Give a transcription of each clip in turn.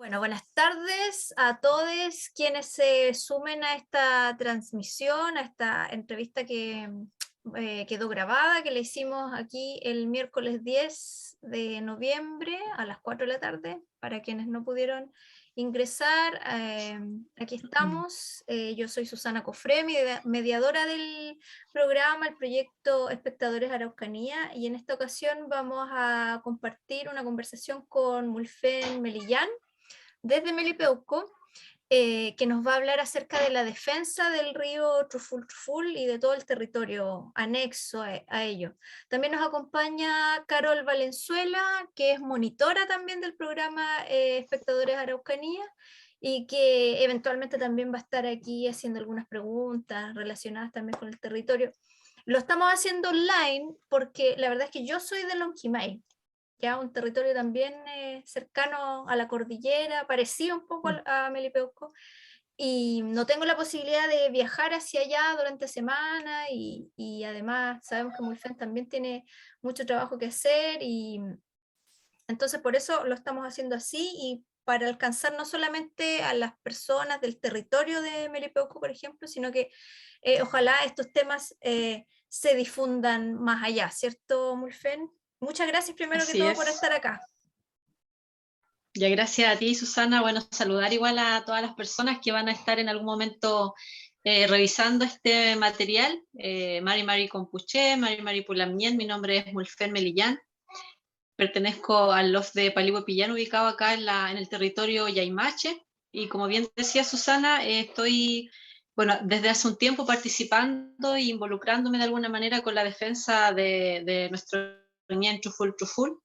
Bueno, buenas tardes a todos quienes se sumen a esta transmisión, a esta entrevista que quedó grabada, que le hicimos aquí el miércoles 10 de noviembre a las 4 de la tarde. Para quienes no pudieron ingresar, aquí estamos. Yo soy Susana Cofré, mediadora del programa, el proyecto Espectadores Araucanía, y en esta ocasión vamos a compartir una conversación con Mulfen Melillán, desde Melipeuco, que nos va a hablar acerca de la defensa del río Truful y de todo el territorio anexo a ello. También nos acompaña Carol Valenzuela, que es monitora también del programa Espectadores Araucanía, y que eventualmente también va a estar aquí haciendo algunas preguntas relacionadas también con el territorio. Lo estamos haciendo online porque la verdad es que yo soy de Lonquimay, ya un territorio también cercano a la cordillera, parecido un poco a Melipeuco, y no tengo la posibilidad de viajar hacia allá durante semana, y además sabemos que Mulfen también tiene mucho trabajo que hacer, y entonces por eso lo estamos haciendo así, y para alcanzar no solamente a las personas del territorio de Melipeuco, por ejemplo, sino que ojalá estos temas se difundan más allá, ¿cierto, Mulfen? Muchas gracias primero que Así todo por es. estar acá. Ya gracias a ti, Susana. Bueno, saludar igual a todas las personas que van a estar en algún momento revisando este material. Mari Compuché, Mari Pulamien, mi nombre es Mulfen Melillán. Pertenezco al LOF de Palibo Pillán, ubicado acá en el territorio Yaimache. Y como bien decía Susana, estoy, bueno, desde hace un tiempo participando e involucrándome de alguna manera con la defensa de nuestro ñan Truful,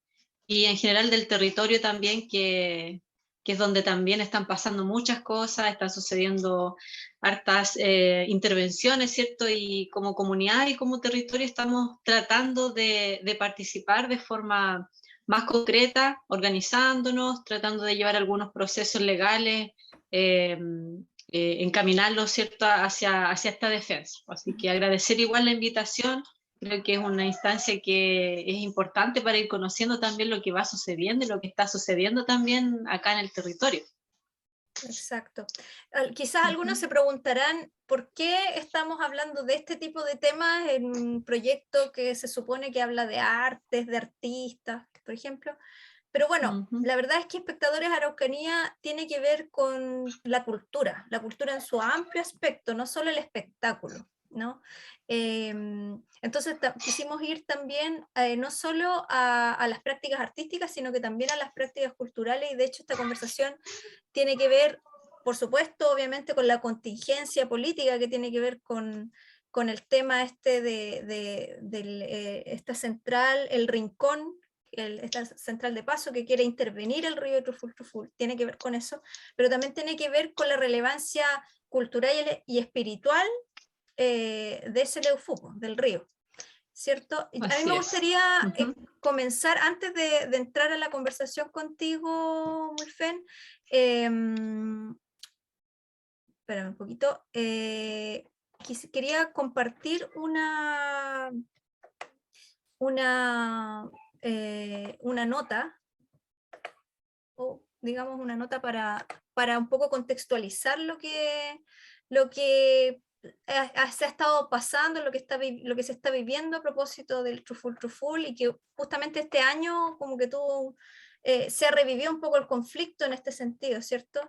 y en general del territorio también, que es donde también están pasando muchas cosas, están sucediendo hartas intervenciones, ¿cierto? Y como comunidad y como territorio estamos tratando de participar de forma más concreta, organizándonos, tratando de llevar algunos procesos legales, eh, encaminarlos, ¿cierto?, hacia esta defensa. Así que agradecer igual la invitación. Creo que es una instancia que es importante para ir conociendo también lo que va sucediendo y lo que está sucediendo también acá en el territorio. Exacto. Quizás algunos se preguntarán por qué estamos hablando de este tipo de temas en un proyecto que se supone que habla de artes, de artistas, por ejemplo. Pero bueno, Ujú. la verdad es que Espectadores Araucanía tiene que ver con la cultura en su amplio aspecto, no solo el espectáculo, ¿no? Entonces quisimos ir también no solo a las prácticas artísticas, sino que también a las prácticas culturales, y de hecho esta conversación tiene que ver, por supuesto, obviamente, con la contingencia política que tiene que ver con el tema este de esta central, el Rincón, esta central de paso que quiere intervenir el río Truful, tiene que ver con eso, pero también tiene que ver con la relevancia cultural y espiritual de ese Leufupo, del río, ¿cierto? A mí me Así es. gustaría Ujú. comenzar, antes de entrar a la conversación contigo, Mulfen, em, espérame un poquito, quería compartir una nota, o digamos una nota para un poco contextualizar lo que se ha estado pasando, lo que se está viviendo a propósito del Truful, y que justamente este año como que se revivió un poco el conflicto en este sentido, ¿cierto?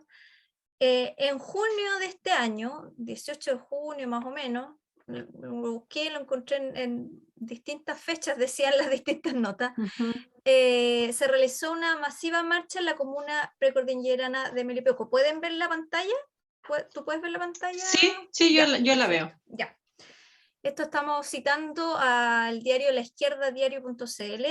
En junio de este año, 18 de junio más o menos, lo busqué, lo encontré en distintas fechas, decían las distintas notas. Ujú. Se realizó una masiva marcha en la comuna precordillerana de Melipeuco. ¿Pueden ver la pantalla? ¿Tú puedes ver la pantalla? Sí, sí, Ya, yo la veo. perfecto, ya. Esto estamos citando al diario La Izquierda, diario.cl,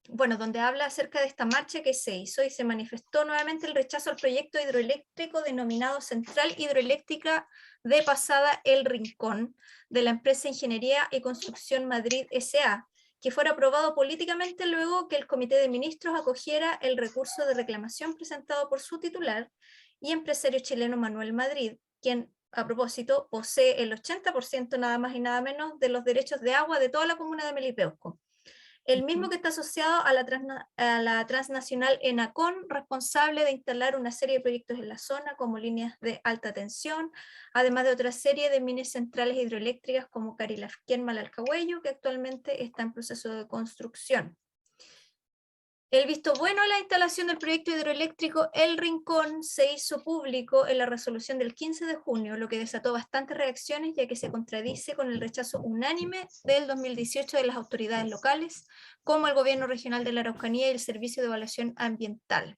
bueno, donde habla acerca de esta marcha que se hizo y se manifestó nuevamente el rechazo al proyecto hidroeléctrico denominado Central Hidroeléctrica de Pasada El Rincón, de la empresa Ingeniería y Construcción Madrid S.A., que fuera aprobado políticamente luego que el Comité de Ministros acogiera el recurso de reclamación presentado por su titular y empresario chileno Manuel Madrid, quien, a propósito, posee el 80% nada más y nada menos de los derechos de agua de toda la comuna de Melipeuco. el mismo que está asociado a la transnacional Enacon, responsable de instalar una serie de proyectos en la zona, como líneas de alta tensión, además de otra serie de mini centrales hidroeléctricas como Carilafquén Malalcahuello, que actualmente está en proceso de construcción. El visto bueno a la instalación del proyecto hidroeléctrico El Rincón se hizo público en la resolución del 15 de junio, lo que desató bastantes reacciones, ya que se contradice con el rechazo unánime del 2018 de las autoridades locales, como el Gobierno Regional de la Araucanía y el Servicio de Evaluación Ambiental,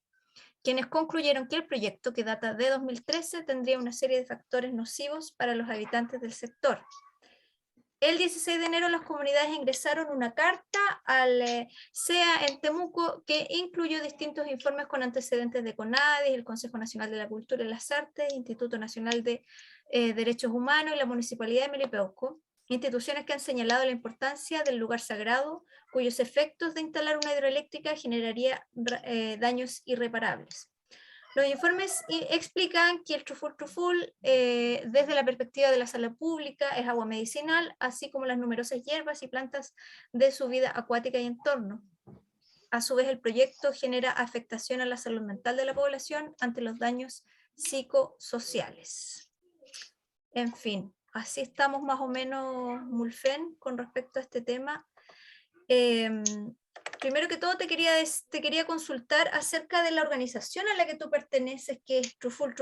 quienes concluyeron que el proyecto, que data de 2013, tendría una serie de factores nocivos para los habitantes del sector. El 16 de enero las comunidades ingresaron una carta al CEA en Temuco que incluyó distintos informes con antecedentes de CONADIS, el Consejo Nacional de la Cultura y las Artes, Instituto Nacional de Derechos Humanos y la Municipalidad de Melipeuco, instituciones que han señalado la importancia del lugar sagrado, cuyos efectos de instalar una hidroeléctrica generaría daños irreparables. Los informes explican que el truful desde la perspectiva de la salud pública es agua medicinal, así como las numerosas hierbas y plantas de su vida acuática y entorno. A su vez, el proyecto genera afectación a la salud mental de la población ante los daños psicosociales. En fin, así estamos más o menos, Mulfen, con respecto a este tema. Primero que todo te quería consultar acerca de la organización a la que tú perteneces, que es Truful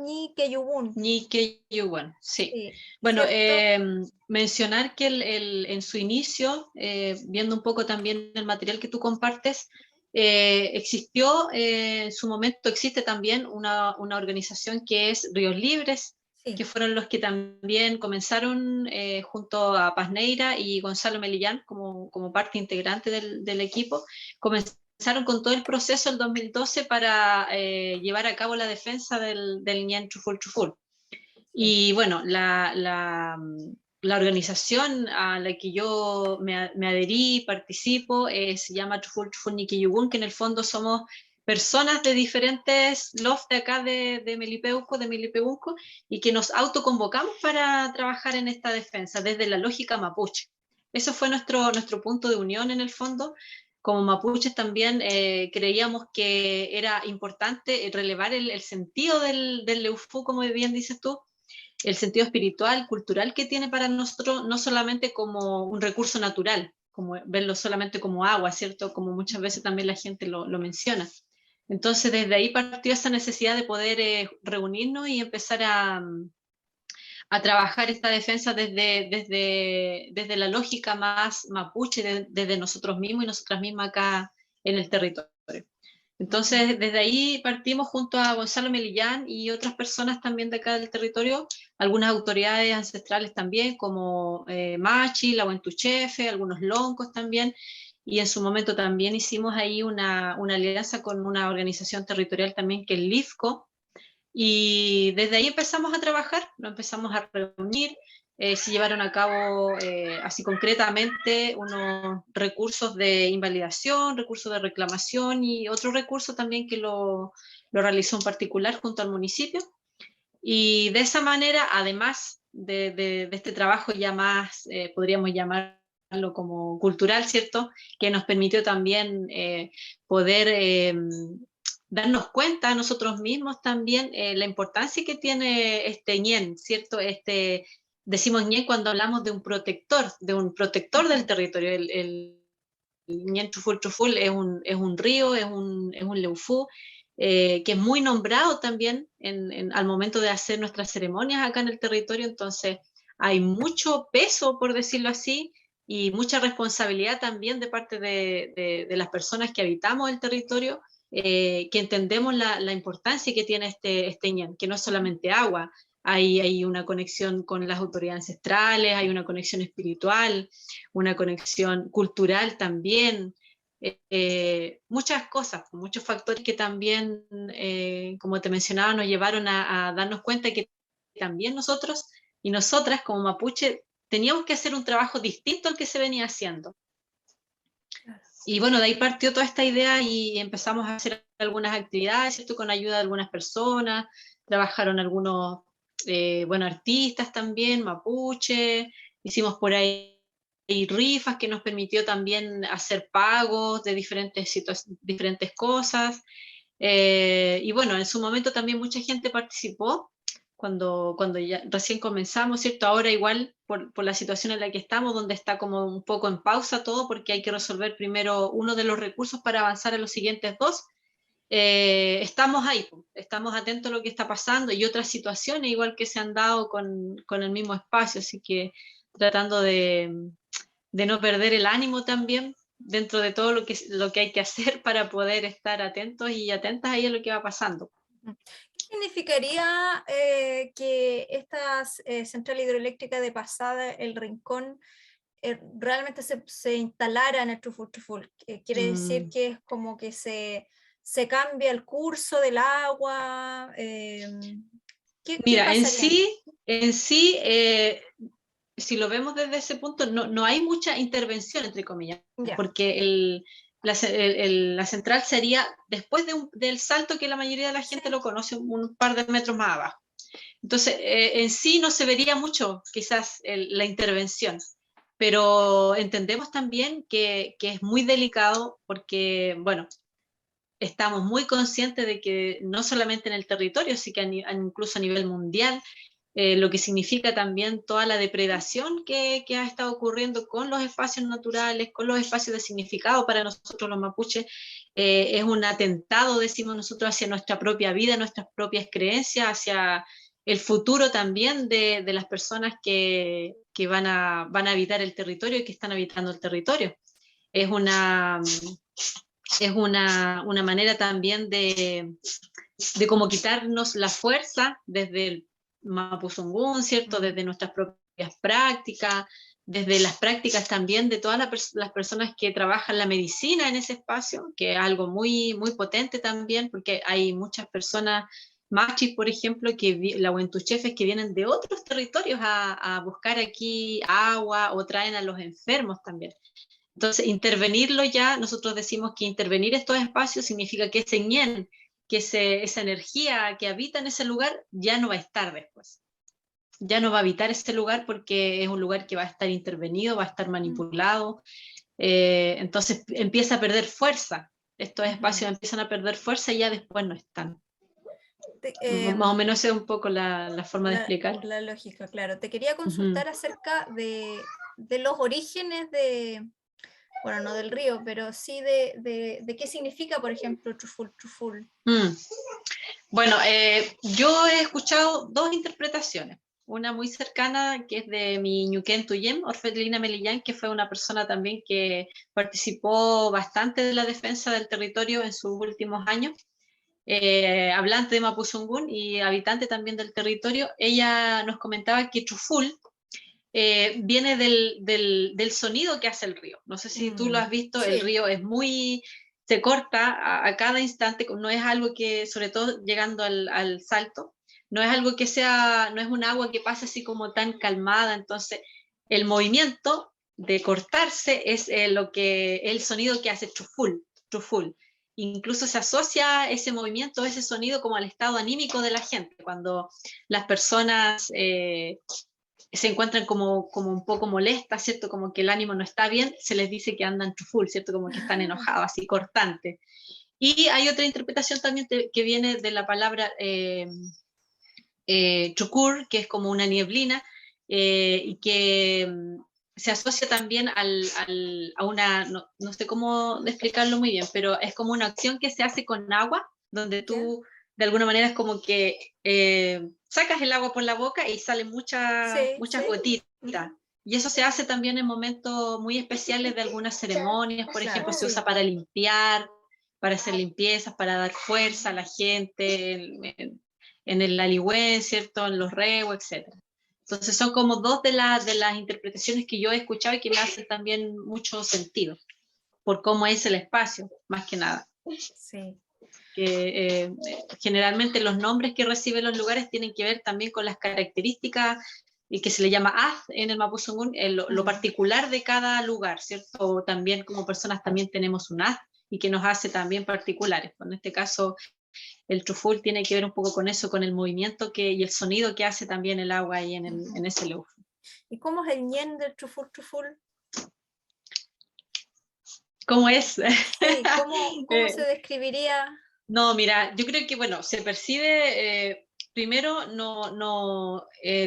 Ñi Keyugun. Ñi Keyugun, sí. Sí, bueno, ¿cierto? mencionar que en su inicio, viendo un poco también el material que tú compartes, existió, en su momento existe también una organización que es Ríos Libres, Sí. que fueron los que también comenzaron junto a Paz Neira y Gonzalo Melillán como parte integrante del equipo, comenzaron con todo el proceso en 2012 para llevar a cabo la defensa del Ñan Truful Truful. Y bueno, la organización a la que yo me adherí, participo, se llama Truful Truful Ñi Keyugun, que en el fondo somos personas de diferentes lofts de acá de Melipeuco, y que nos autoconvocamos para trabajar en esta defensa desde la lógica mapuche. Eso fue nuestro punto de unión en el fondo. Como mapuches también creíamos que era importante relevar el sentido del Leufú, como bien dices tú, el sentido espiritual, cultural que tiene para nosotros, no solamente como un recurso natural, como verlo solamente como agua, ¿cierto? Como muchas veces también la gente lo menciona. Entonces, desde ahí partió esa necesidad de poder reunirnos y empezar a trabajar esta defensa desde la lógica más mapuche, desde nosotros mismos y nosotras mismas acá en el territorio. Entonces, desde ahí partimos junto a Gonzalo Melillán y otras personas también de acá del territorio, algunas autoridades ancestrales también, como Machi, la Huentuchefe, algunos loncos también, y en su momento también hicimos ahí una alianza con una organización territorial también que es LIFCO, y desde ahí empezamos a trabajar, nos empezamos a reunir, se llevaron a cabo así concretamente unos recursos de invalidación, recursos de reclamación y otro recurso también que lo realizó en particular junto al municipio. Y de esa manera, además de este trabajo ya más, podríamos llamarlo como cultural, ¿cierto? Que nos permitió también poder darnos cuenta a nosotros mismos también la importancia que tiene este ñen, ¿cierto? Decimos ñen cuando hablamos de un protector del territorio. El Ñan Truful Truful es un río, es un leufú, que es muy nombrado también al momento de hacer nuestras ceremonias acá en el territorio, entonces hay mucho peso, por decirlo así, y mucha responsabilidad también de parte de las personas que habitamos el territorio, que entendemos la importancia que tiene este ñan, que no es solamente agua, hay una conexión con las autoridades ancestrales, hay una conexión espiritual, una conexión cultural también, muchas cosas, muchos factores que también, como te mencionaba, nos llevaron a darnos cuenta que también nosotros y nosotras como mapuche teníamos que hacer un trabajo distinto al que se venía haciendo. Y bueno, de ahí partió toda esta idea y empezamos a hacer algunas actividades, ¿cierto? Con ayuda de algunas personas, trabajaron algunos, artistas también, mapuche, hicimos por ahí rifas que nos permitió también hacer pagos de diferentes cosas. Y bueno, en su momento también mucha gente participó cuando ya recién comenzamos, ¿cierto? Ahora igual por la situación en la que estamos, donde está como un poco en pausa todo, porque hay que resolver primero uno de los recursos para avanzar a los siguientes dos. Estamos ahí, estamos atentos a lo que está pasando y otras situaciones igual que se han dado con el mismo espacio, así que tratando de no perder el ánimo también dentro de todo lo que hay que hacer para poder estar atentos y atentas ahí a lo que va pasando. ¿Qué significaría que esta central hidroeléctrica de Pasada, El Rincón, realmente se instalara en el Truful? ¿Quiere decir que es como que se cambia el curso del agua? ¿Qué Mira, pasaría? en sí si lo vemos desde ese punto, no hay mucha intervención, entre comillas, Ya. porque la central sería después del salto que la mayoría de la gente lo conoce, un par de metros más abajo. Entonces, en sí no se vería mucho quizás la intervención, pero entendemos también que es muy delicado porque, bueno, estamos muy conscientes de que no solamente en el territorio, sino que incluso a nivel mundial, lo que significa también toda la depredación que ha estado ocurriendo con los espacios naturales, con los espacios de significado para nosotros los mapuches, es un atentado, decimos nosotros, hacia nuestra propia vida, nuestras propias creencias, hacia el futuro también de las personas que van a habitar el territorio y que están habitando el territorio. Es una manera también de como quitarnos la fuerza desde el Mapuzungún, ¿cierto? Desde nuestras propias prácticas, desde las prácticas también de todas las personas que trabajan la medicina en ese espacio, que es algo muy, muy potente también, porque hay muchas personas machis, por ejemplo, la huentuchefes que vienen de otros territorios a buscar aquí agua o traen a los enfermos también. Entonces, intervenirlo ya, nosotros decimos que intervenir estos espacios significa que ese ñen, que esa energía que habita en ese lugar ya no va a estar después. Ya no va a habitar ese lugar porque es un lugar que va a estar intervenido, va a estar manipulado. Entonces empieza a perder fuerza. Estos espacios empiezan a perder fuerza y ya después no están. Más o menos esa es un poco la forma de explicar. La lógica, claro. Te quería consultar acerca de los orígenes bueno, no del río, pero sí de qué significa, por ejemplo, Truful. Bueno, yo he escuchado dos interpretaciones. Una muy cercana, que es de mi Ñuquén Tuyem, Orfelina Melillán, que fue una persona también que participó bastante de la defensa del territorio en sus últimos años, hablante de Mapuzungún y habitante también del territorio. Ella nos comentaba que Truful viene del sonido que hace el río. No sé si tú lo has visto, el Sí. río es se corta a cada instante, no es algo que, sobre todo llegando al salto, no es algo que no es un agua que pase así como tan calmada, entonces el movimiento de cortarse es el sonido que hace Truful. Incluso se asocia ese movimiento, ese sonido como al estado anímico de la gente, cuando las personas se encuentran como un poco molestas, ¿cierto? Como que el ánimo no está bien, se les dice que andan full, ¿cierto? Como que están enojados, así cortantes. Y hay otra interpretación también que viene de la palabra chukur, que es como una nieblina, y que se asocia también a una, no sé cómo explicarlo muy bien, pero es como una acción que se hace con agua, donde tú de alguna manera es como que sacas el agua por la boca y salen muchas gotitas. Y eso se hace también en momentos muy especiales de algunas ceremonias, por ejemplo, se usa para limpiar, para hacer limpiezas, para dar fuerza a la gente, en el Aligüen, ¿cierto? En los Reos, etc. Entonces son como dos de las interpretaciones que yo he escuchado y que me hacen también mucho sentido, por cómo es el espacio, más que nada. Sí. Que generalmente los nombres que reciben los lugares tienen que ver también con las características y que se le llama az en el Mapuzungún, lo particular de cada lugar, ¿cierto? O también como personas también tenemos un az y que nos hace también particulares. En este caso, el Truful tiene que ver un poco con eso, con el movimiento y el sonido que hace también el agua ahí en ese lugar. ¿Y cómo es el ñen del Truful? ¿Cómo es? Sí, ¿cómo se Eh, describiría? no, mira, yo creo que, bueno, se percibe, primero,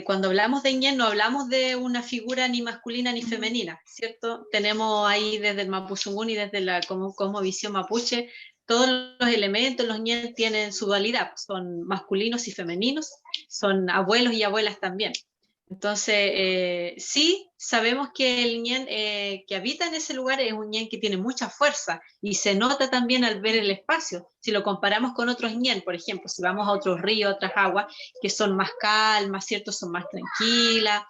cuando hablamos de ñen no hablamos de una figura ni masculina ni Ujú, femenina, ¿cierto? Tenemos ahí desde el Mapuzungún y desde la como visión mapuche, todos los elementos, los ñen tienen su dualidad, son masculinos y femeninos, son abuelos y abuelas también. Entonces, sí, sabemos que el ñen que habita en ese lugar es un ñen que tiene mucha fuerza y se nota también al ver el espacio. Si lo comparamos con otros ñen, por ejemplo, si vamos a otros ríos, otras aguas, que son más calmas, ¿cierto? Son más tranquilas.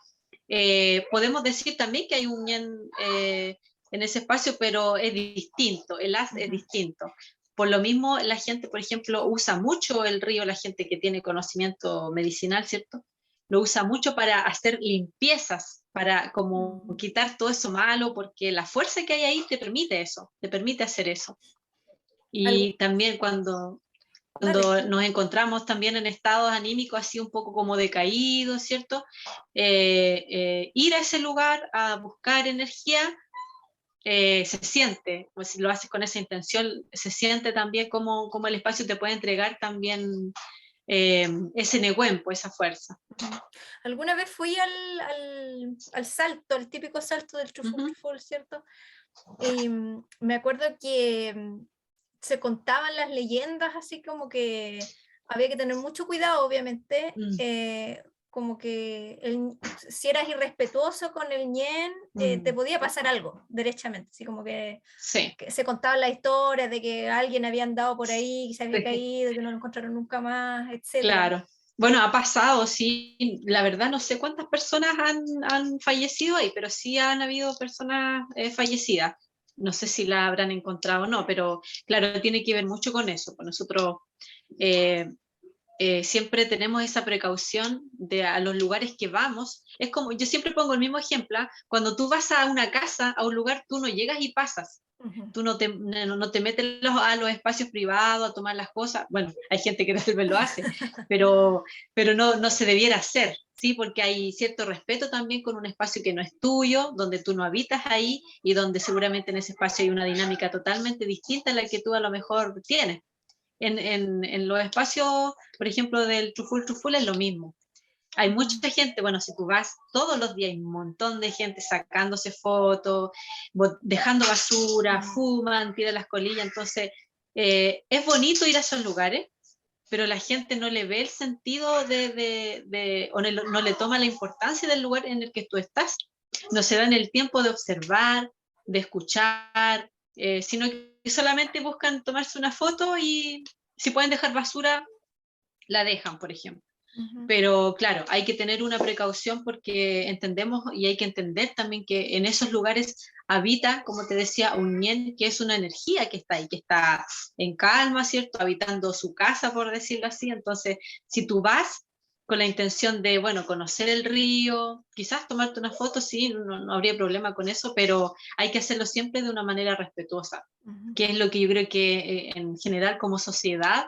Podemos decir también que hay un ñen en ese espacio, pero es distinto, el as es ujú. distinto. Por lo mismo, la gente, por ejemplo, usa mucho el río, la gente que tiene conocimiento medicinal, ¿cierto? Lo usa mucho para hacer limpiezas, para como Mm. quitar todo eso malo, porque la fuerza que hay ahí te permite eso, te permite hacer eso. Algo, Y también dale. cuando nos encontramos también en estados anímicos así un poco como decaídos, ¿cierto? Ir a ese lugar a buscar energía, se siente, pues si lo haces con esa intención, se siente también como el espacio te puede entregar también ese negüempo, esa fuerza. Ujú. Alguna vez fui al salto, al típico salto del Uh Truful -huh. Truful, ¿cierto? Y me acuerdo que se contaban las leyendas así como que había que tener mucho cuidado, obviamente, Mm, como que si eras irrespetuoso con el ñen, te mm. podía pasar algo, derechamente, así como Sí, que se contaban las historias de que alguien había andado por ahí, que se había sí, caído, que no lo encontraron nunca más, etcétera. claro. Bueno, ha pasado, sí. La verdad no sé cuántas personas han fallecido ahí, pero sí han habido personas fallecidas. No sé si la habrán encontrado o no, pero claro, tiene que ver mucho con eso. Pues nosotros eh, siempre tenemos esa precaución de a los lugares que vamos. Es como, yo siempre pongo el mismo ejemplo, ¿ah? Cuando tú vas a una casa, a un lugar, tú no llegas y pasas. Ujú. Tú no te metes a los espacios privados a tomar las cosas. Bueno, hay gente que tal vez lo hace, pero no se debiera hacer, ¿sí? Porque hay cierto respeto también con un espacio que no es tuyo, donde tú no habitas ahí y donde seguramente en ese espacio hay una dinámica totalmente distinta a la que tú a lo mejor tienes. En los espacios, por ejemplo, del Truful Truful es lo mismo. Hay Ujú. mucha gente, bueno, si tú vas todos los días, hay un montón de gente sacándose fotos, dejando basura, Ujú. fuman, tiran las colillas, entonces es bonito ir a esos lugares, pero la gente no le ve el sentido o no le toma la importancia del lugar en el que tú estás. No se dan el tiempo de observar, de escuchar, sino que solamente buscan tomarse una foto y si pueden dejar basura, la dejan, por ejemplo. Ujú. Pero claro, hay que tener una precaución porque entendemos y hay que entender también que en esos lugares habita, como te decía, un ñen que es una energía que está ahí, que está en calma, ¿cierto? Habitando su casa, por decirlo así. Entonces, si tú vas con la intención de, bueno, conocer el río, quizás tomarte una foto, sí, no habría problema con eso, pero hay que hacerlo siempre de una manera respetuosa, Ujú. que es lo que yo creo que en general como sociedad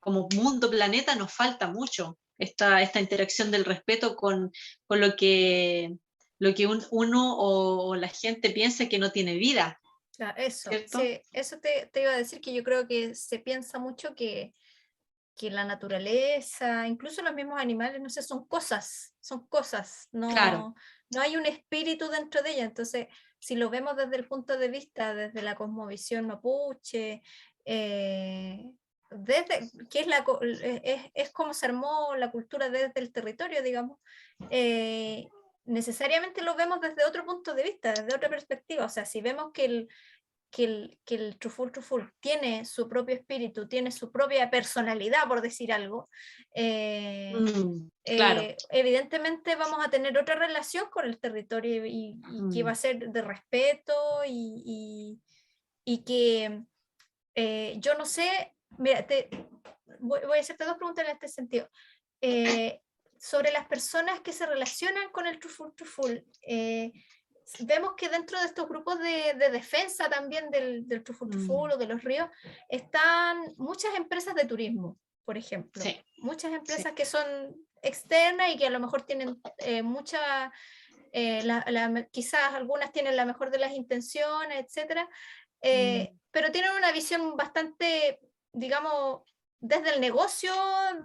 como mundo, planeta, nos falta mucho esta interacción del respeto con lo que uno o la gente piensa que no tiene vida, Eso, ¿cierto? sí, eso te iba a decir que yo creo que se piensa mucho que la naturaleza, incluso los mismos animales, no sé, son cosas, Claro. no hay un espíritu dentro de ella. Entonces, si lo vemos desde el punto de vista, desde la cosmovisión mapuche, desde, que es, es como se armó la cultura desde el territorio, digamos, eh, necesariamente lo vemos desde otro punto de vista, desde otra perspectiva. O sea, si vemos que el Truful Truful tiene su propio espíritu, tiene su propia personalidad, por decir algo, Claro. evidentemente vamos a tener otra relación con el territorio y que va Mm, a ser de respeto y que yo no sé, mira, voy a hacerte dos preguntas en este sentido. Eh, sobre las personas que se relacionan con el Truful Truful, vemos que dentro de estos grupos de defensa también del Truful Truful mm, o de los ríos, están muchas empresas de turismo, por ejemplo. sí, Muchas sí. empresas que son externas y que a lo mejor tienen quizás algunas tienen la mejor de las intenciones, etcétera, pero tienen una visión bastante, digamos, desde el negocio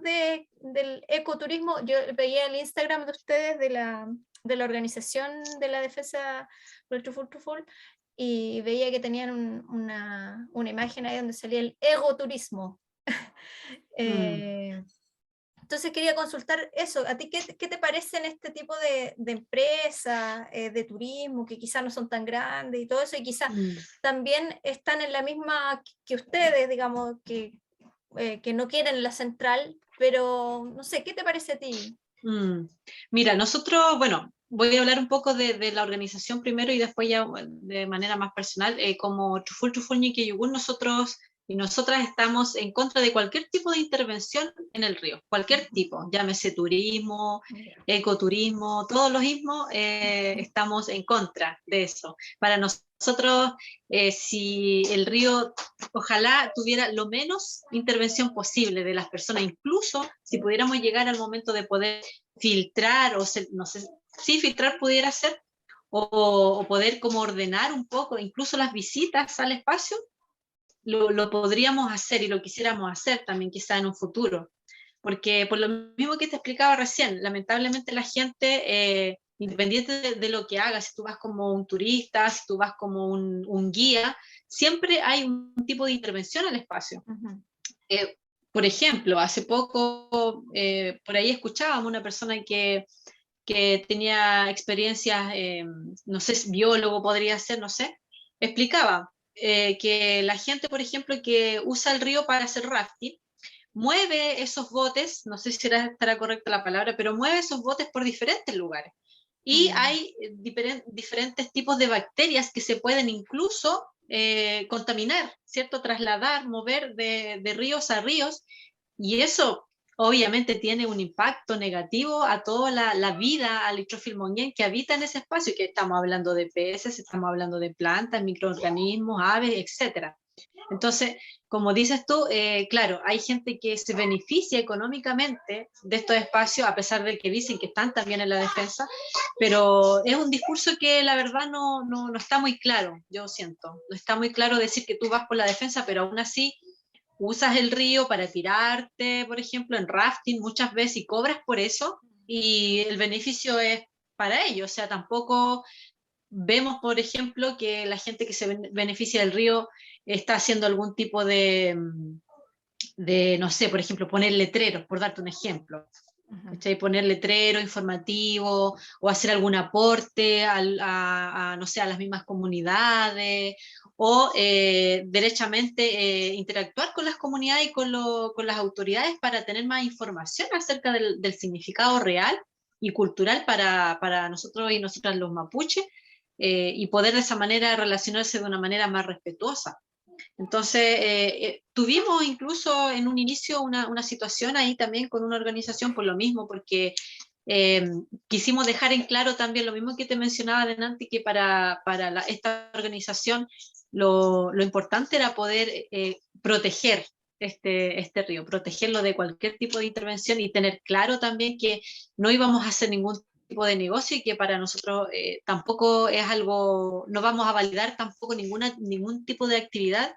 del ecoturismo. Yo veía el Instagram de ustedes, de la organización de la defensa por el Truful, y veía que tenían una imagen ahí donde salía el egoturismo. Entonces quería consultar eso, ¿a ti qué te parecen este tipo de empresas, de turismo, que quizás no son tan grandes y todo eso, y quizás también están en la misma que ustedes, digamos, que no quieren la central, pero no sé, ¿qué te parece a ti? Mira, nosotros, bueno, voy a hablar un poco de la organización primero y después ya de manera más personal. Como Truful Ñuque Yugún, nosotros y nosotras estamos en contra de cualquier tipo de intervención en el río, cualquier tipo, llámese turismo, ecoturismo, todos los ismos, estamos en contra de eso. Para nosotros, si el río ojalá tuviera lo menos intervención posible de las personas, incluso si pudiéramos llegar al momento de poder filtrar, no sé, sí, filtrar pudiera ser, o poder como ordenar un poco, incluso las visitas al espacio, lo podríamos hacer y lo quisiéramos hacer también quizá en un futuro. Porque por lo mismo que te explicaba recién, lamentablemente la gente, independiente de lo que hagas, si tú vas como un turista, si tú vas como un guía, siempre hay un tipo de intervención al espacio. Por ejemplo, hace poco, por ahí escuchábamos una persona que tenía experiencias, no sé, biólogo podría ser, no sé, explicaba que la gente, por ejemplo, que usa el río para hacer rafting, mueve esos botes, no sé si estará correcta la palabra, pero mueve esos botes por diferentes lugares. Y hay diferentes tipos de bacterias que se pueden incluso contaminar, ¿cierto? Trasladar, mover de ríos a ríos, y eso obviamente tiene un impacto negativo a toda la vida, al litrofilmonien que habita en ese espacio, que estamos hablando de peces, estamos hablando de plantas, microorganismos, aves, etcétera. Entonces, como dices tú, claro, hay gente que se beneficia económicamente de estos espacios, a pesar de que dicen que están también en la defensa, pero es un discurso que la verdad no está muy claro, yo siento. No está muy claro decir que tú vas por la defensa, pero aún así usas el río para tirarte, por ejemplo, en rafting muchas veces y cobras por eso, y el beneficio es para ellos. O sea, tampoco vemos, por ejemplo, que la gente que se beneficia del río está haciendo algún tipo no sé, por ejemplo, poner letreros, por darte un ejemplo. Poner letrero informativo o hacer algún aporte no sé, a las mismas comunidades, o derechamente interactuar con las comunidades y con las autoridades para tener más información acerca del significado real y cultural para nosotros y nosotras los mapuches, y poder de esa manera relacionarse de una manera más respetuosa. Entonces, tuvimos incluso en un inicio una situación ahí también con una organización por lo mismo, porque quisimos dejar en claro también lo mismo que te mencionaba delante, que para esta organización lo importante era poder proteger este río, protegerlo de cualquier tipo de intervención y tener claro también que no íbamos a hacer ningún tipo de negocio y que para nosotros tampoco es algo, no vamos a validar tampoco ningún tipo de actividad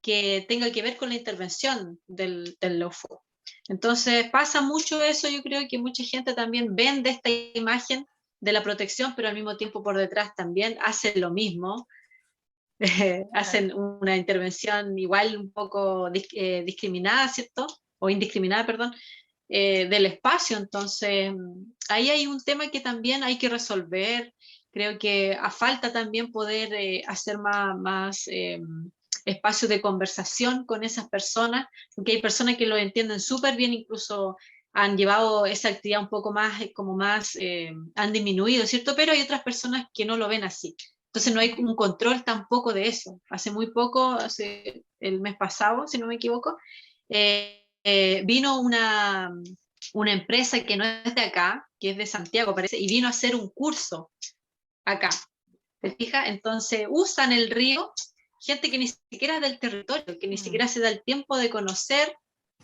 que tenga que ver con la intervención del LOFO. Entonces pasa mucho eso, yo creo que mucha gente también vende esta imagen de la protección, pero al mismo tiempo por detrás también hacen lo mismo, hacen una intervención igual un poco discriminada, ¿cierto? O indiscriminada, perdón, del espacio. Entonces, ahí hay un tema que también hay que resolver. Creo que a falta también poder hacer más espacios de conversación con esas personas, porque hay personas que lo entienden súper bien, incluso han llevado esa actividad un poco más, como más, han disminuido, ¿cierto? Pero hay otras personas que no lo ven así. Entonces no hay un control tampoco de eso. Hace muy poco, hace el mes pasado, si no me equivoco, vino una empresa que no es de acá, que es de Santiago, parece, y vino a hacer un curso acá. ¿Te fijas? Entonces usan el río gente que ni siquiera es del territorio, que ni siquiera se da el tiempo de conocer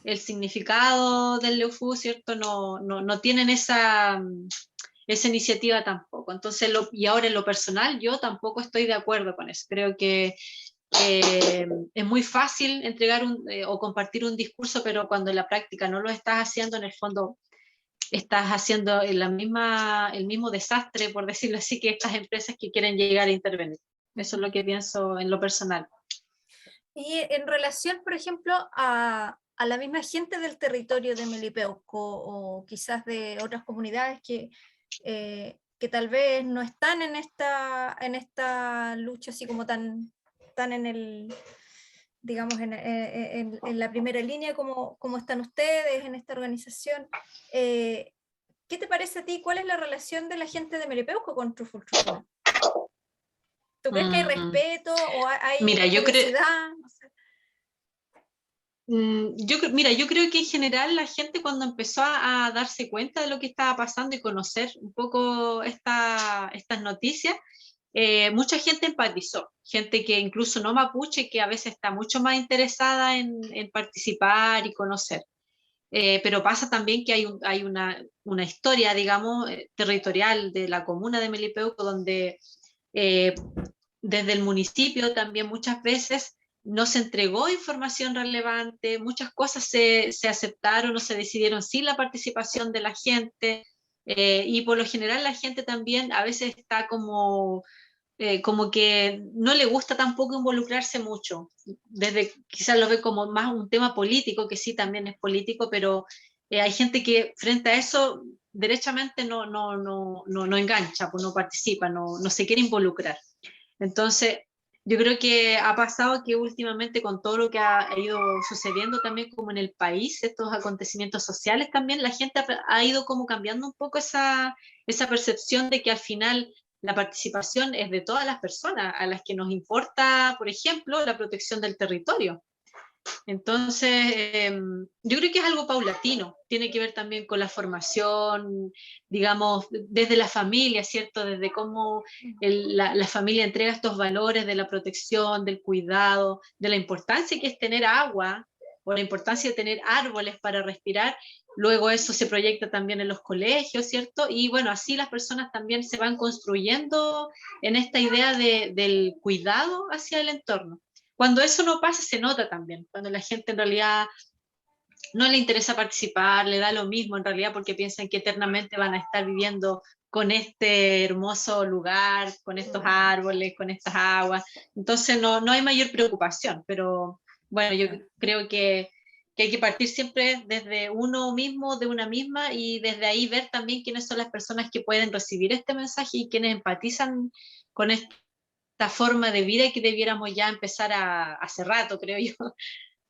el significado del Leufu, ¿cierto? No tienen esa iniciativa tampoco. Entonces, y ahora en lo personal, yo tampoco estoy de acuerdo con eso. Creo que es muy fácil entregar o compartir un discurso, pero cuando en la práctica no lo estás haciendo, en el fondo estás haciendo el mismo desastre, por decirlo así, que estas empresas que quieren llegar a intervenir. Eso es lo que pienso en lo personal. Y en relación, por ejemplo, a la misma gente del territorio de Melipeuco o quizás de otras comunidades que tal vez no están en esta lucha así como tan en el, digamos, en la primera línea como están ustedes en esta organización. ¿Qué te parece a ti? ¿Cuál es la relación de la gente de Melipeuco con Truful Truful? ¿Tú crees que hay respeto o hay Mira, yo creo... curiosidad? No sé. Mira, yo creo que en general la gente cuando empezó a darse cuenta de lo que estaba pasando y conocer un poco estas noticias, mucha gente empatizó, gente que incluso no mapuche, que a veces está mucho más interesada en participar y conocer. Pero pasa también que hay una historia, digamos, territorial de la comuna de Melipeuco, donde eh, desde el municipio también muchas veces no se entregó información relevante, muchas cosas se aceptaron o se decidieron sin la participación de la gente, y por lo general la gente también a veces está como que no le gusta tampoco involucrarse mucho, desde quizás lo ve como más un tema político, que sí también es político, pero hay gente que frente a eso derechamente no engancha, pues no participa, no se quiere involucrar. Entonces, yo creo que ha pasado que últimamente con todo lo que ha ido sucediendo también como en el país, estos acontecimientos sociales también, la gente ha ido como cambiando un poco esa percepción de que al final la participación es de todas las personas a las que nos importa, por ejemplo, la protección del territorio. Entonces, yo creo que es algo paulatino, tiene que ver también con la formación, digamos, desde la familia, ¿cierto? Desde cómo la familia entrega estos valores de la protección, del cuidado, de la importancia que es tener agua o la importancia de tener árboles para respirar. Luego eso se proyecta también en los colegios, ¿cierto? Y bueno, así las personas también se van construyendo en esta idea del cuidado hacia el entorno. Cuando eso no pasa, se nota también, cuando la gente en realidad no le interesa participar, le da lo mismo en realidad porque piensan que eternamente van a estar viviendo con este hermoso lugar, con estos árboles, con estas aguas. Entonces no hay mayor preocupación, pero bueno, yo creo que hay que partir siempre desde uno mismo, de una misma, y desde ahí ver también quiénes son las personas que pueden recibir este mensaje y quienes empatizan con esta forma de vida que debiéramos ya empezar hace rato, creo yo,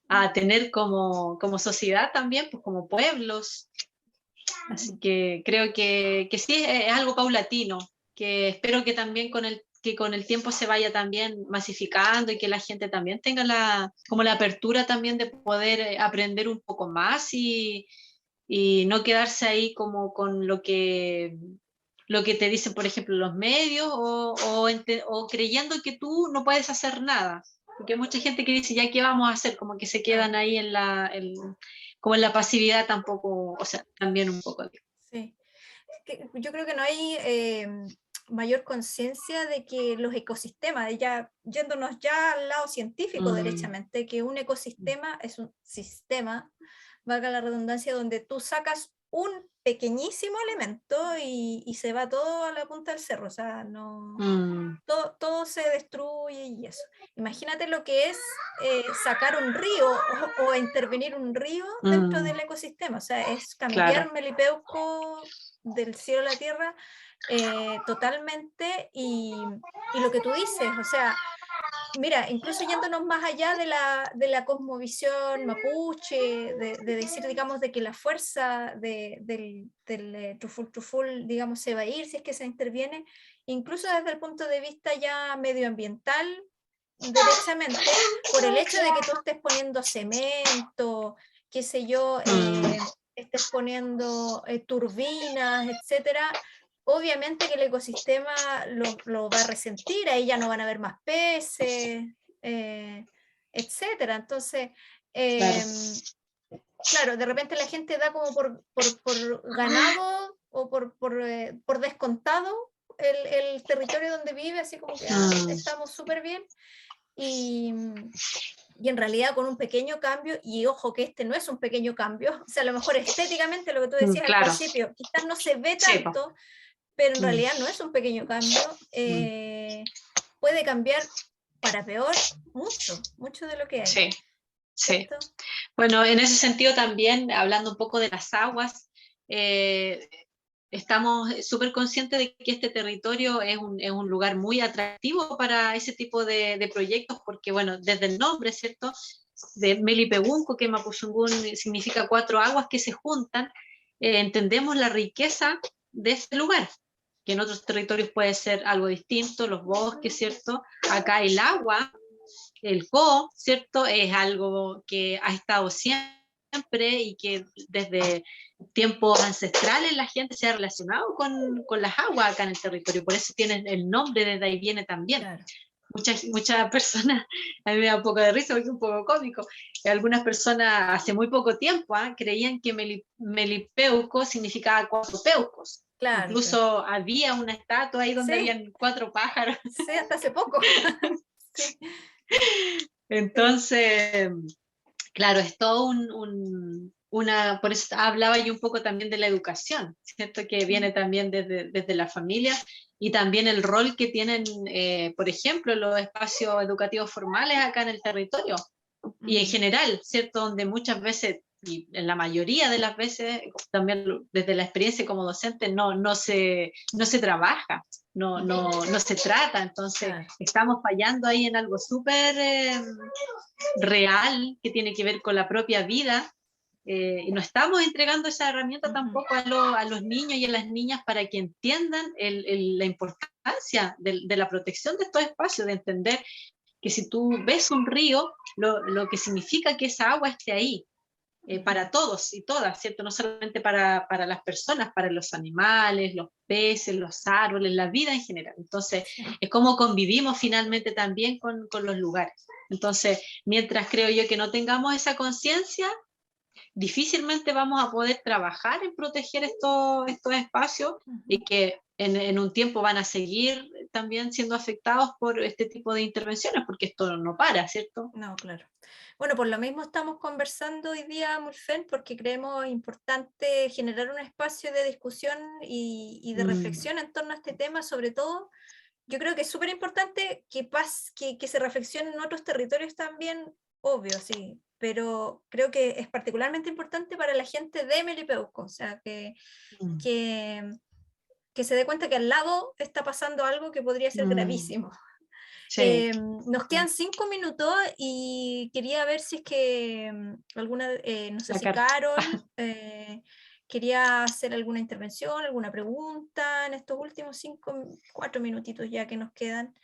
a tener como sociedad también, pues como pueblos. Así que creo que sí, es algo paulatino, que espero que también que con el tiempo se vaya también masificando y que la gente también tenga como la apertura también de poder aprender un poco más y no quedarse ahí como con lo que te dicen, por ejemplo, los medios o creyendo que tú no puedes hacer nada. Porque hay mucha gente que dice, ¿ya qué vamos a hacer? Como que se quedan ahí como en la pasividad tampoco, o sea, también un poco. Sí. Yo creo que no hay mayor conciencia de que los ecosistemas, ya yéndonos ya al lado científico derechamente, que un ecosistema es un sistema, valga la redundancia, donde tú sacas un pequeñísimo elemento y se va todo a la punta del cerro, o sea, todo se destruye y eso. Imagínate lo que es sacar un río o intervenir un río dentro del ecosistema, o sea, es cambiar Claro. Melipeuco del cielo a la tierra totalmente y lo que tú dices, o sea, mira, incluso yéndonos más allá de la cosmovisión mapuche, de decir, digamos, de que la fuerza del Truful Truful, digamos, se va a ir si es que se interviene, incluso desde el punto de vista ya medioambiental, derechamente, por el hecho de que tú estés poniendo cemento, qué sé yo, estés poniendo turbinas, etcétera, obviamente que el ecosistema lo va a resentir, ahí ya no van a haber más peces, etcétera. Entonces, claro, de repente la gente da como por ganado o por descontado el territorio donde vive, así como que estamos súper bien. y en realidad con un pequeño cambio, y ojo que este no es un pequeño cambio, o sea, a lo mejor estéticamente lo que tú decías al Claro, principio, quizás no se ve sí, po. tanto, pero en realidad no es un pequeño cambio, puede cambiar para peor mucho de lo que hay, Sí, sí. ¿cierto? Bueno, en ese sentido también, hablando un poco de las aguas, estamos súper conscientes de que este territorio es un lugar muy atractivo para ese tipo de proyectos, porque, bueno, desde el nombre, ¿cierto? De Melipegunco, que Mapuzungún significa 4 aguas que se juntan, entendemos la riqueza de ese lugar, que en otros territorios puede ser algo distinto, los bosques, ¿cierto? Acá el agua, el CO, ¿cierto? Es algo que ha estado siempre y que desde tiempos ancestrales la gente se ha relacionado con las aguas acá en el territorio, por eso tienen el nombre, desde ahí viene también. Claro. Muchas personas, a mí me da un poco de risa porque es un poco cómico, algunas personas hace muy poco tiempo creían que Melipeuco significaba 4 peucos. Claro, claro. Incluso había una estatua ahí donde Sí, habían 4 pájaros. sí, hasta hace poco. Sí. Entonces, claro, es todo por eso hablaba yo un poco también de la educación, ¿cierto? Que viene también desde la familia y también el rol que tienen, por ejemplo, los espacios educativos formales acá en el territorio y en general, ¿cierto? Donde muchas veces, y en la mayoría de las veces, también desde la experiencia como docente, no se trabaja, no se trata, entonces Claro. estamos fallando ahí en algo súper real que tiene que ver con la propia vida. Y no estamos entregando esa herramienta tampoco a los niños y a las niñas para que entiendan la importancia de la protección de estos espacios, de entender que si tú ves un río, lo que significa que esa agua esté ahí, para todos y todas, ¿cierto? No solamente para las personas, para los animales, los peces, los árboles, la vida en general. Entonces, Sí. es como convivimos finalmente también con los lugares. Entonces, mientras creo yo que no tengamos esa conciencia, difícilmente vamos a poder trabajar en proteger estos espacios y que en un tiempo van a seguir también siendo afectados por este tipo de intervenciones, porque esto no para, ¿cierto? No, claro. Bueno, por lo mismo estamos conversando hoy día, Mulfen, porque creemos importante generar un espacio de discusión y de reflexión en torno a este tema, sobre todo. Yo creo que es súper importante que se reflexione en otros territorios también, obvio, sí, pero creo que es particularmente importante para la gente de Melipeuco, o sea, que, que se dé cuenta que al lado está pasando algo que podría ser gravísimo. Sí. Nos quedan 5 minutos y quería ver si es que alguna, no sé La si carta. Carol quería hacer alguna intervención, alguna pregunta en estos últimos 4 minutitos ya que nos quedan.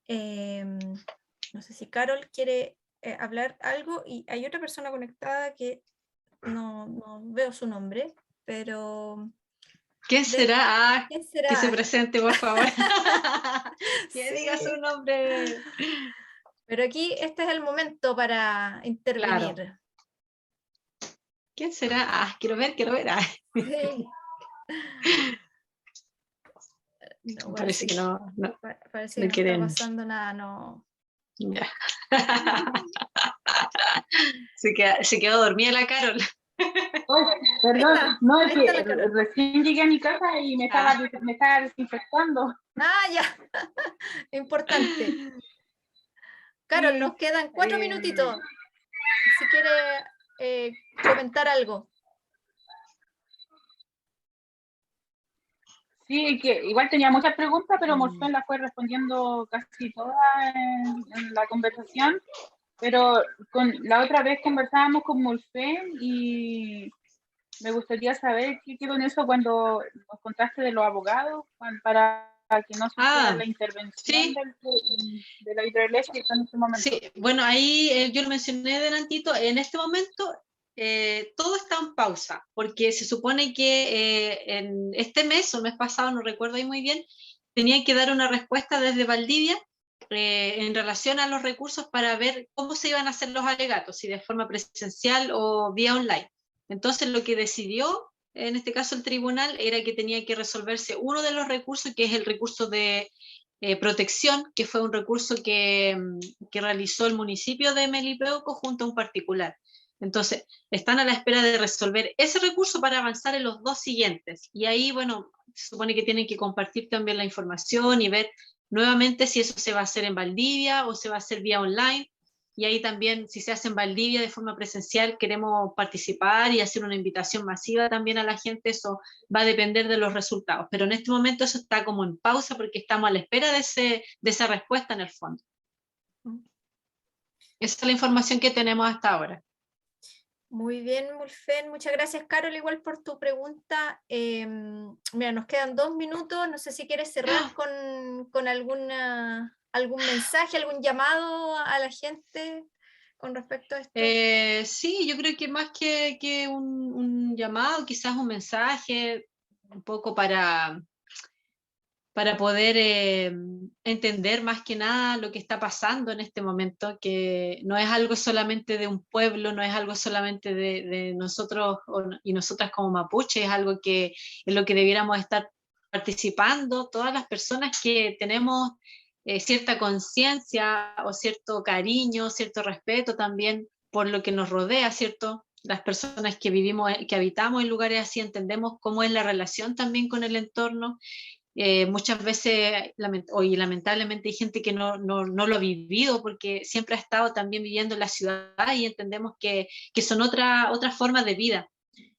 No sé si Carol quiere hablar algo y hay otra persona conectada que no veo su nombre, pero ¿Quién será? ¿quién Que se será? presente, por favor. Que diga su Sí, nombre. pero aquí este es el momento para Claro. intervenir. ¿Quién será? Quiero ver. Sí. No, Parece que parece que no no está quieren. pasando nada, no. Ya. Se quedó dormida la Carol. Oh, Ahí perdón, está, no, es ahí está que la Carol. recién llegué a mi casa y me estaba desinfectando. Ya, importante. Carol, Sí, nos quedan 4 minutitos. Si quiere comentar algo. sí, que igual tenía muchas preguntas, pero Morfén las fue respondiendo casi todas en la conversación. Pero la otra vez conversábamos con Morfén y me gustaría saber qué quedó en eso cuando nos contaste de los abogados para que no se hiciera la intervención Sí, de la hidroeléctrica en ese momento. sí. Bueno, ahí yo lo mencioné delantito. En este momento todo está en pausa, porque se supone que en este mes o mes pasado, no recuerdo ahí muy bien, tenían que dar una respuesta desde Valdivia en relación a los recursos para ver cómo se iban a hacer los alegatos, si de forma presencial o vía online. Entonces lo que decidió, en este caso el tribunal, era que tenía que resolverse uno de los recursos, que es el recurso de protección, que fue un recurso que realizó el municipio de Melipeuco junto a un particular. Entonces, están a la espera de resolver ese recurso para avanzar en los 2 siguientes. Y ahí, bueno, se supone que tienen que compartir también la información y ver nuevamente si eso se va a hacer en Valdivia o se va a hacer vía online. Y ahí también, si se hace en Valdivia de forma presencial, queremos participar y hacer una invitación masiva también a la gente. Eso va a depender de los resultados. Pero en este momento eso está como en pausa porque estamos a la espera de esa respuesta en el fondo. Esa es la información que tenemos hasta ahora. Muy bien, Mulfen. Muchas gracias, Carol, igual por tu pregunta. Mira, nos quedan 2 minutos. No sé si quieres cerrar con algún mensaje, algún llamado a la gente con respecto a esto. Sí, yo creo que más que un llamado, quizás un mensaje, un poco para poder entender más que nada lo que está pasando en este momento, que no es algo solamente de un pueblo, no es algo solamente de nosotros y nosotras como mapuche, es algo que en lo que debiéramos estar participando todas las personas que tenemos cierta conciencia o cierto cariño, cierto respeto también por lo que nos rodea, ¿cierto? Las personas que vivimos, que habitamos en lugares así, entendemos cómo es la relación también con el entorno. Muchas veces, lamentablemente, hay gente que no lo ha vivido porque siempre ha estado también viviendo en la ciudad y entendemos que son otra forma de vida.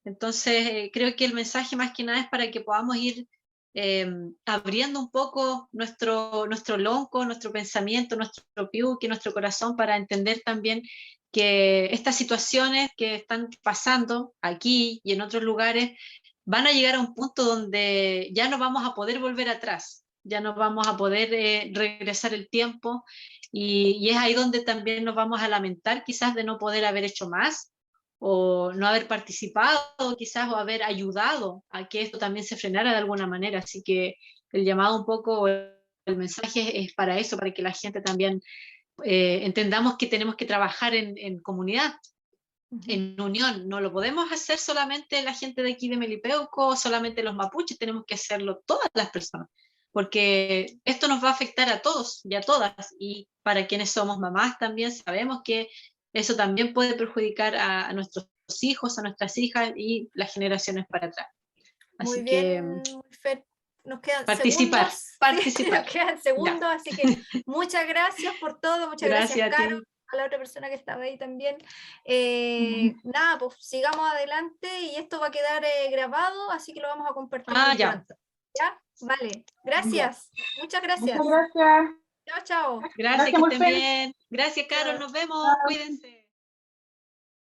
Entonces, creo que el mensaje más que nada es para que podamos ir abriendo un poco nuestro lonco, nuestro pensamiento, nuestro piuque, nuestro corazón, para entender también que estas situaciones que están pasando aquí y en otros lugares van a llegar a un punto donde ya no vamos a poder volver atrás, ya no vamos a poder regresar el tiempo y es ahí donde también nos vamos a lamentar quizás de no poder haber hecho más o no haber participado quizás o haber ayudado a que esto también se frenara de alguna manera. Así que el llamado un poco, el mensaje es para eso, para que la gente también entendamos que tenemos que trabajar en comunidad, en unión. No lo podemos hacer solamente la gente de aquí de Melipeuco, solamente los mapuches, tenemos que hacerlo todas las personas, porque esto nos va a afectar a todos y a todas, y para quienes somos mamás también sabemos que eso también puede perjudicar a nuestros hijos, a nuestras hijas y las generaciones para atrás. Muy Así bien, que nos quedan participar, segundos. participar. Nos quedan segundos, Ya. así que muchas gracias por todo, muchas gracias, Gracias a Caro, ti. a la otra persona que estaba ahí también. Nada, pues sigamos adelante y esto va a quedar grabado, así que lo vamos a compartir muy Ya. pronto. ¿Ya? Vale, Ya. gracias, muchas gracias. Muchas gracias. Chao, chao. Gracias, Gracias, que estén Morfén. bien. Gracias, Carol, Chao. nos vemos. Chao. Cuídense.